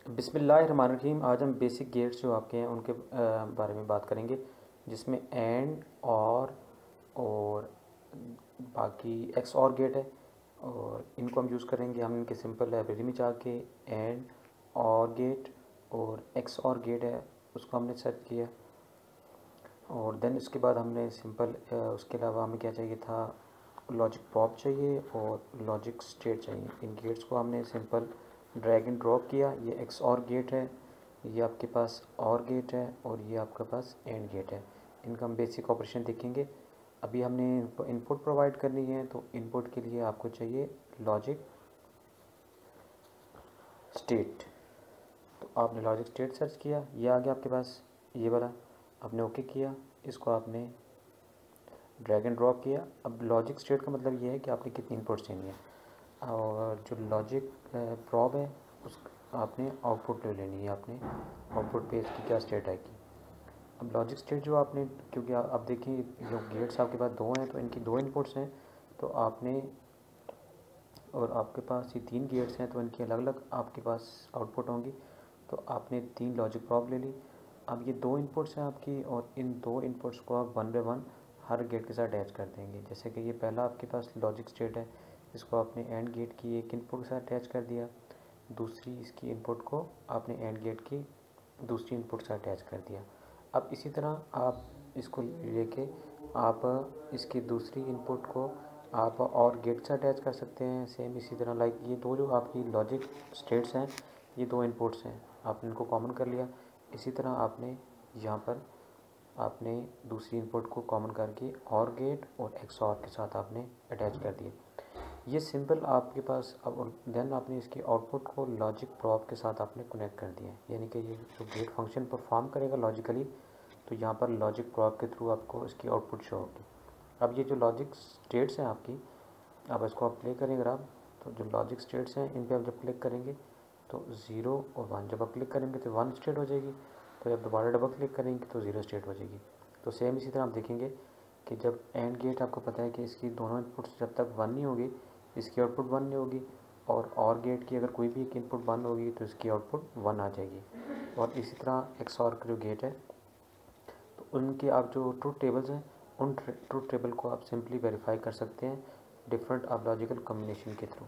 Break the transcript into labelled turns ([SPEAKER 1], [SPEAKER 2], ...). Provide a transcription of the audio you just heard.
[SPEAKER 1] बिस्मिल्लाहिर्रहमानिर्रहीम। आज हम बेसिक गेट्स जो आपके हैं उनके बारे में बात करेंगे, जिसमें एंड और बाकी एक्स और गेट है, और इनको हम यूज़ करेंगे। हम इनके सिंपल लाइब्रेरी में जाके एंड और गेट और एक्स और गेट है उसको हमने सर्च किया, और देन इसके बाद हमने सिंपल उसके अलावा हमें क्या चाहिए था, लॉजिक प्रॉप चाहिए और लॉजिक स्टेट चाहिए। इन गेट्स को हमने सिंपल ड्रैग एंड ड्रॉप किया। ये एक्स और गेट है, ये आपके पास और गेट है, और ये आपके पास एंड गेट है। इनका हम बेसिक ऑपरेशन देखेंगे। अभी हमने इनपुट प्रोवाइड करनी है, तो इनपुट के लिए आपको चाहिए लॉजिक स्टेट। तो आपने लॉजिक स्टेट सर्च किया, ये आ गया आपके पास, ये वाला आपने ओके किया, इसको आपने ड्रैग एंड ड्रॉप किया। अब लॉजिक स्टेट का मतलब ये है कि आपने कितनी इनपुट्स देनी है, और जो लॉजिक प्रॉब है उस आपने आउटपुट ले लेनी है। आपने आउटपुट पे इसकी क्या स्टेट आएगी। अब लॉजिक स्टेट जो आपने, क्योंकि आप देखिए जो गेट्स आपके पास दो हैं तो इनकी दो इनपुट्स हैं, तो आपने, और आपके पास ये तीन गेट्स हैं तो इनकी अलग अलग आपके पास आउटपुट होंगी। तो आपने तीन लॉजिक प्रॉब ले ली। अब ये दो इनपुट्स हैं आपकी, और इन दो इनपुट्स को आप वन बाय वन हर गेट के साथ अटैच कर देंगे। जैसे कि ये पहला आपके पास लॉजिक स्टेट है, इसको आपने एंड गेट की एक इनपुट के साथ अटैच कर दिया। दूसरी इसकी इनपुट को आपने एंड गेट की दूसरी इनपुट से अटैच कर दिया। अब इसी तरह आप इसको लेके आप इसकी दूसरी इनपुट को आप और गेट से अटैच कर सकते हैं। सेम इसी तरह लाइक ये दो जो आपकी लॉजिक स्टेट्स हैं, ये दो इनपुट्स हैं, आपने इनको कॉमन कर लिया। इसी तरह आपने यहाँ पर आपने दूसरी इनपुट को कॉमन करके और गेट और एक्स और के साथ आपने अटैच कर दिया। ये सिंपल आपके पास। अब देन आपने इसकी आउटपुट को लॉजिक प्रॉप के साथ आपने कनेक्ट कर दिया, यानी कि ये जो गेट फंक्शन परफॉर्म करेगा लॉजिकली, तो यहाँ पर लॉजिक प्रॉप के थ्रू आपको इसकी आउटपुट शो होगी। अब ये जो लॉजिक स्टेट्स हैं आपकी, अब इसको आप प्ले करेंगे आप, तो जो लॉजिक स्टेट्स हैं इन पर आप जब क्लिक करेंगे तो 0 और 1, जब आप क्लिक करेंगे तो 1 स्टेट हो जाएगी, तो जब दोबारा डबल क्लिक करेंगे तो 0 स्टेट हो जाएगी। तो सेम इसी तरह आप देखेंगे कि जब एंड गेट आपको पता है कि इसकी दोनों इनपुट्स जब तक 1 नहीं होगी इसकी आउटपुट 1 नहीं होगी, और गेट की अगर कोई भी एक इनपुट 1 होगी तो इसकी आउटपुट 1 आ जाएगी। और इसी तरह एक्स और का जो गेट है, तो उनके आप जो ट्रूथ टेबल्स हैं उन ट्रूथ टेबल को आप सिंपली वेरीफाई कर सकते हैं डिफरेंट आप लॉजिकल कम्बिनेशन के थ्रू।